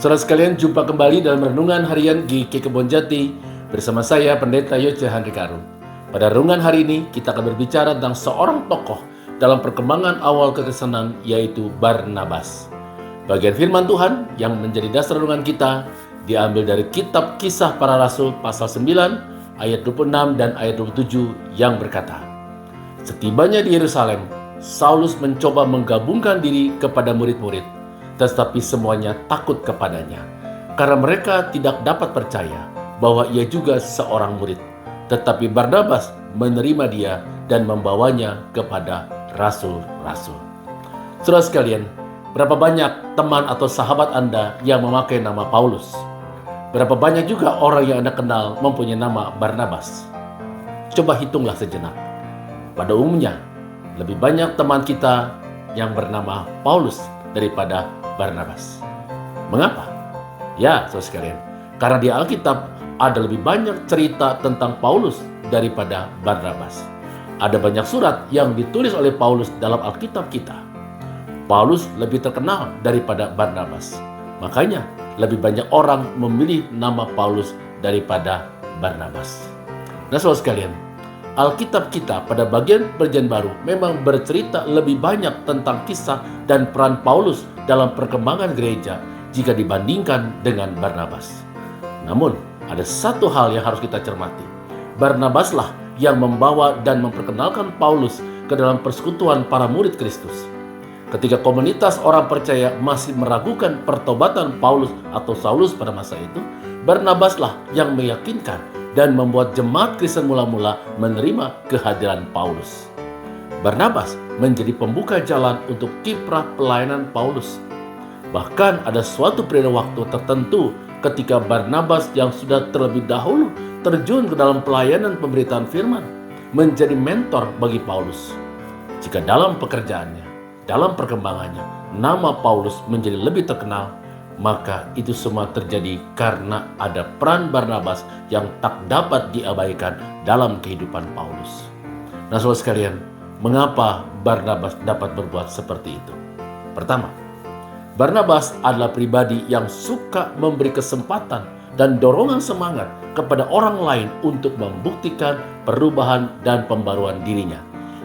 Saudara sekalian, jumpa kembali dalam Renungan Harian GKI Kebonjati bersama saya, Pendeta Yoce Handri Karun. Pada renungan hari ini, kita akan berbicara tentang seorang tokoh dalam perkembangan awal kekristenan, yaitu Barnabas. Bagian firman Tuhan yang menjadi dasar renungan kita diambil dari kitab Kisah Para Rasul pasal 9 ayat 26 dan ayat 27 yang berkata, "Setibanya di Yerusalem, Saulus mencoba menggabungkan diri kepada murid-murid, tetapi semuanya takut kepadanya, karena mereka tidak dapat percaya bahwa ia juga seorang murid. Tetapi Barnabas menerima dia dan membawanya kepada rasul-rasul." Saudara sekalian, berapa banyak teman atau sahabat Anda yang memakai nama Paulus? Berapa banyak juga orang yang Anda kenal mempunyai nama Barnabas? Coba hitunglah sejenak. Pada umumnya, lebih banyak teman kita yang bernama Paulus daripada Barnabas. Mengapa? Ya, saudara sekalian, karena di Alkitab ada lebih banyak cerita tentang Paulus daripada Barnabas. Ada banyak surat yang ditulis oleh Paulus dalam Alkitab kita. Paulus lebih terkenal daripada Barnabas. Makanya lebih banyak orang memilih nama Paulus daripada Barnabas. Nah, saudara sekalian, Alkitab kita pada bagian Perjanjian Baru memang bercerita lebih banyak tentang kisah dan peran Paulus dalam perkembangan gereja jika dibandingkan dengan Barnabas. Namun, ada satu hal yang harus kita cermati. Barnabaslah yang membawa dan memperkenalkan Paulus ke dalam persekutuan para murid Kristus. Ketika komunitas orang percaya masih meragukan pertobatan Paulus atau Saulus pada masa itu, Barnabaslah yang meyakinkan dan membuat jemaat Kristen mula-mula menerima kehadiran Paulus. Barnabas menjadi pembuka jalan untuk kiprah pelayanan Paulus. Bahkan ada suatu periode waktu tertentu ketika Barnabas yang sudah terlebih dahulu terjun ke dalam pelayanan pemberitaan firman menjadi mentor bagi Paulus. Jika dalam pekerjaannya, dalam perkembangannya, nama Paulus menjadi lebih terkenal, maka itu semua terjadi karena ada peran Barnabas yang tak dapat diabaikan dalam kehidupan Paulus. Nah, saudara sekalian, mengapa Barnabas dapat berbuat seperti itu? Pertama, Barnabas adalah pribadi yang suka memberi kesempatan dan dorongan semangat kepada orang lain untuk membuktikan perubahan dan pembaruan dirinya.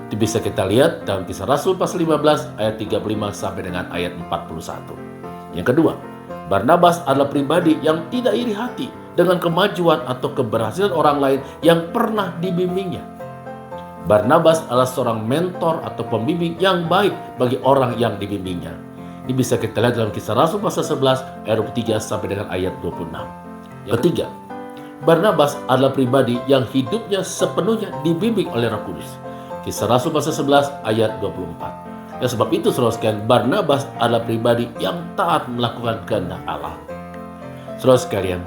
Itu bisa kita lihat dalam Kisah Rasul pasal 15 ayat 35 sampai dengan ayat 41. Yang kedua, Barnabas adalah pribadi yang tidak iri hati dengan kemajuan atau keberhasilan orang lain yang pernah dibimbingnya. Barnabas adalah seorang mentor atau pembimbing yang baik bagi orang yang dibimbingnya. Ini bisa kita lihat dalam Kisah Rasul pasal 11 ayat 23 sampai dengan ayat 26. Yang ketiga, Barnabas adalah pribadi yang hidupnya sepenuhnya dibimbing oleh Roh Kudus. Kisah Rasul pasal 11 ayat 24. Ya, sebab itu saudara sekalian, Barnabas adalah pribadi yang taat melakukan kehendak Allah. Saudara sekalian,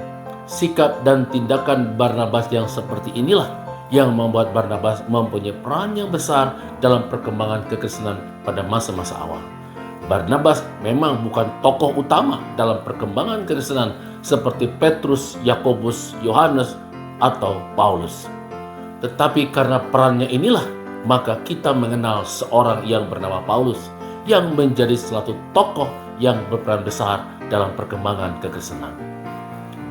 sikap dan tindakan Barnabas yang seperti inilah yang membuat Barnabas mempunyai peran yang besar dalam perkembangan kekristenan pada masa-masa awal. Barnabas memang bukan tokoh utama dalam perkembangan kekristenan seperti Petrus, Yakobus, Yohanes, atau Paulus. Tetapi karena perannya inilah, maka kita mengenal seorang yang bernama Paulus yang menjadi suatu tokoh yang berperan besar dalam perkembangan kekristenan.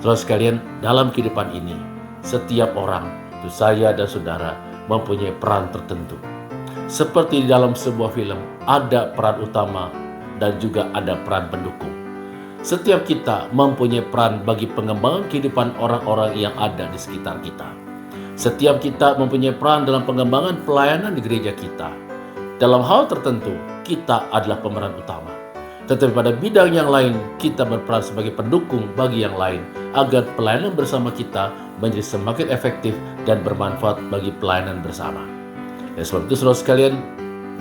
Saudara sekalian, dalam kehidupan ini, setiap orang, itu saya dan saudara, mempunyai peran tertentu. Seperti di dalam sebuah film, ada peran utama dan juga ada peran pendukung. Setiap kita mempunyai peran bagi pengembangan kehidupan orang-orang yang ada di sekitar kita. Setiap kita mempunyai peran dalam pengembangan pelayanan di gereja kita. Dalam hal tertentu, kita adalah pemeran utama. Tetapi pada bidang yang lain, kita berperan sebagai pendukung bagi yang lain, agar pelayanan bersama kita menjadi semakin efektif dan bermanfaat bagi pelayanan bersama. Dan sebab itu saudara sekalian,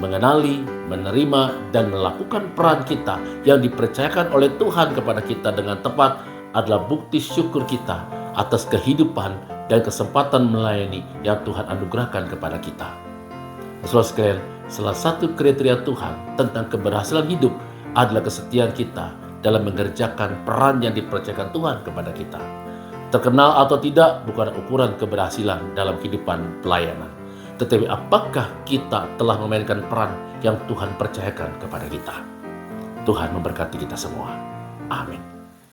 mengenali, menerima, dan melakukan peran kita yang dipercayakan oleh Tuhan kepada kita dengan tepat adalah bukti syukur kita atas kehidupan dan kesempatan melayani yang Tuhan anugerahkan kepada kita. Saudara sekalian, salah satu kriteria Tuhan tentang keberhasilan hidup adalah kesetiaan kita dalam mengerjakan peran yang dipercayakan Tuhan kepada kita. Terkenal atau tidak bukan ukuran keberhasilan dalam kehidupan pelayanan, tetapi apakah kita telah memainkan peran yang Tuhan percayakan kepada kita. Tuhan memberkati kita semua. Amin.